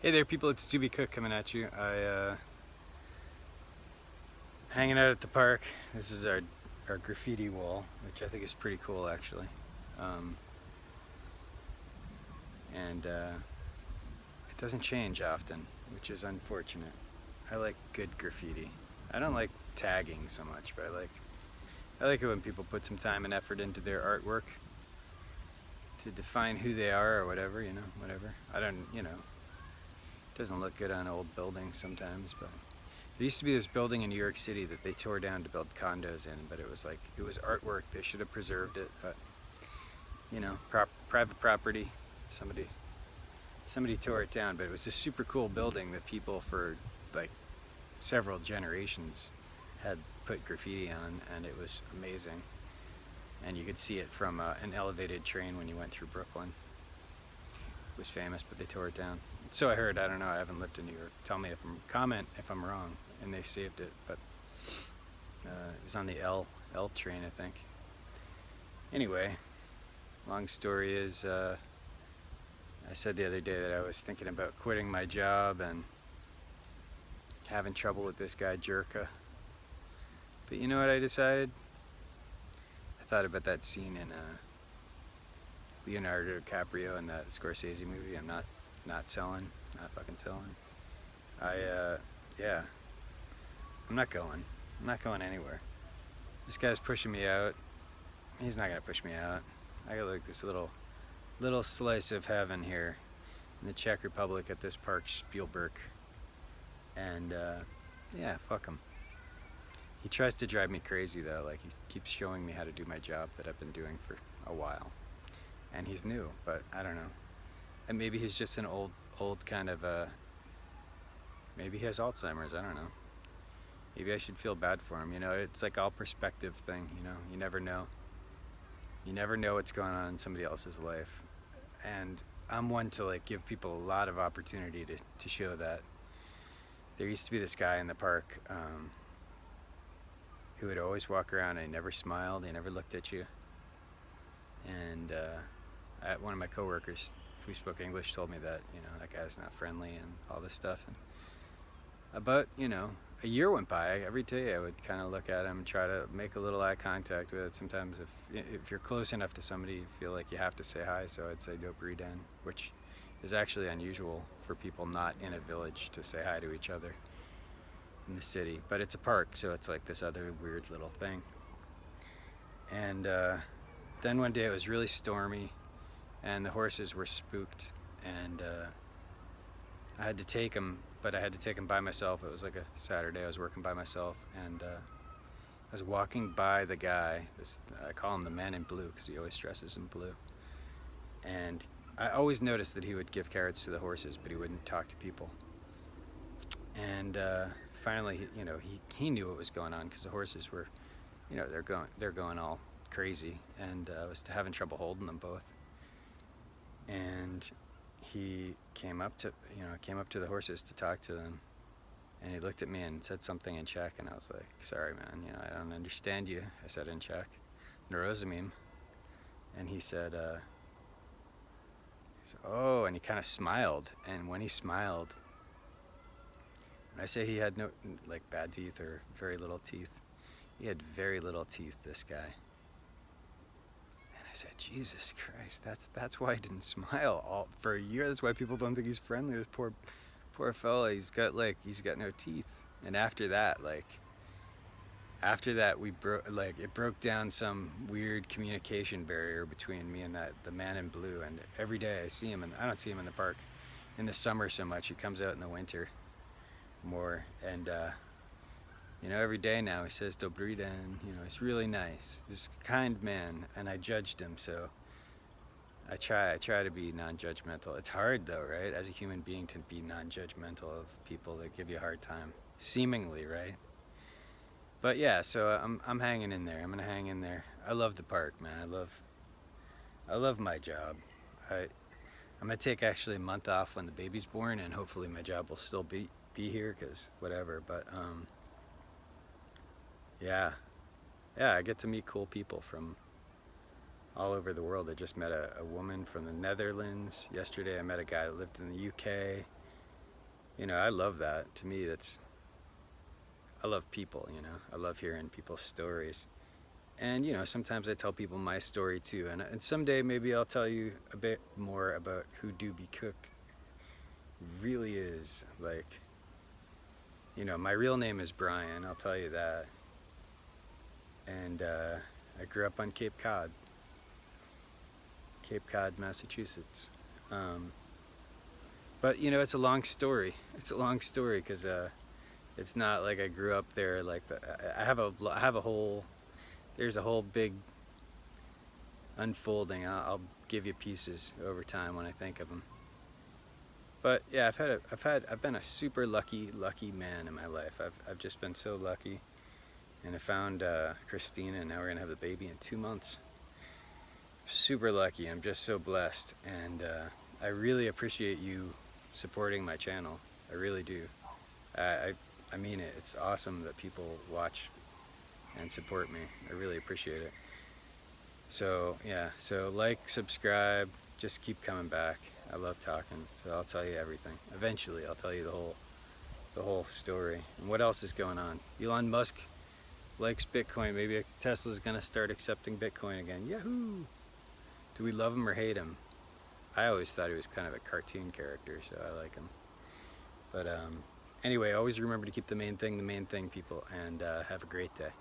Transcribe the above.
Hey there, people. It's Stubby Cook coming at you. Hanging out at the park. This is our graffiti wall, which I think is pretty cool, actually. Um, and it doesn't change often, which is unfortunate. I like good graffiti. I don't like tagging so much, but I like it when people put some time and effort into their artwork to define who they are or whatever. Whatever. I don't. It doesn't look good on old buildings sometimes, but there used to be this building in New York City that they tore down to build condos in, but it was artwork. They should have preserved it, but private property. Somebody tore it down, but it was a super cool building that people for like several generations had put graffiti on, and it was amazing. And you could see it from an elevated train when you went through Brooklyn. It was famous, but they tore it down. So I heard. I don't know. I haven't lived in New York. Comment if I'm wrong. And they saved it, but it was on the L train, I think. Anyway, long story is, I said the other day that I was thinking about quitting my job and having trouble with this guy Jerka. But you know what I decided? I thought about that scene in Leonardo DiCaprio in that Scorsese movie. I'm not fucking selling. Yeah, I'm not going anywhere. This guy's pushing me out. He's not gonna push me out. I got like this little slice of heaven here in the Czech Republic at this park, Spielberg. And yeah, fuck him. He tries to drive me crazy though. Like, he keeps showing me how to do my job that I've been doing for a while. And he's new, but I don't know. And maybe he's just an old kind of maybe he has Alzheimer's, I don't know. Maybe I should feel bad for him, it's like all perspective thing, you never know. You never know what's going on in somebody else's life. And I'm one to like give people a lot of opportunity to show that. There used to be this guy in the park who would always walk around and he never smiled, he never looked at you. And one of my coworkers who spoke English told me that, that guy's not friendly and all this stuff. And about, a year went by. Every day I would kind of look at him and try to make a little eye contact with it. Sometimes if you're close enough to somebody, you feel like you have to say hi, so I'd say Dobry den, which is actually unusual for people not in a village to say hi to each other in the city. But it's a park, so it's like this other weird little thing. And then one day it was really stormy, and the horses were spooked, and I had to take them, but I had to take them by myself. It was like a Saturday. I was working by myself, and I was walking by the guy. I call him the man in blue because he always dresses in blue. And I always noticed that he would give carrots to the horses, but he wouldn't talk to people. And finally, he knew what was going on because the horses were, they're going all crazy, and I was having trouble holding them both. And he came up to the horses to talk to them, and he looked at me and said something in Czech, and I was like, sorry man, I don't understand you, I said in Czech, nerozumím. And he said, oh, and he kind of smiled, and when he smiled, when I say he had no, like, bad teeth or very little teeth, he had very little teeth, this guy. I said, Jesus Christ, that's why he didn't smile for a year. That's why people don't think he's friendly. This poor fella, he's got no teeth. And after that, it broke down some weird communication barrier between me and the man in blue. And every day I see him, and I don't see him in the park in the summer so much. He comes out in the winter more, and every day now he says Dobry den, it's really nice. He's a kind man, and I judged him, so I try to be non-judgmental. It's hard though, right? As a human being to be non-judgmental of people that give you a hard time, seemingly, right? But yeah, so I'm hanging in there. I'm gonna hang in there. I love the park, man. I love my job. I'm gonna take actually a month off when the baby's born, and hopefully my job will still be here, cause whatever. But yeah, I get to meet cool people from all over the world. I just met a woman from the Netherlands yesterday. I met a guy that lived in the UK. you know, I love that. To me, I love people, you know. I love hearing people's stories. And, you know, sometimes I tell people my story too. And someday maybe I'll tell you a bit more about who Doobie Cook really is. Like, you know, my real name is Brian, I'll tell you that. And I grew up on Cape Cod, Massachusetts. But, you know, it's a long story. It's a long story because it's not like I grew up there. Like I have a whole, there's a whole big unfolding. I'll give you pieces over time when I think of them. But yeah, I've been a super lucky man in my life. I've just been so lucky, and I found Christina, and now we're gonna have the baby in 2 months. Super lucky. I'm just so blessed, and I really appreciate you supporting my channel. I really do. I mean it. It's awesome that people watch and support me. I really appreciate it. So yeah, so like, subscribe, just keep coming back. I love talking, so I'll tell you everything. Eventually, I'll tell you the whole story. And what else is going on? Elon Musk likes Bitcoin. Maybe Tesla's gonna start accepting Bitcoin again. Yahoo! Do we love him or hate him? I always thought he was kind of a cartoon character, so I like him. But anyway, always remember to keep the main thing, people, and have a great day.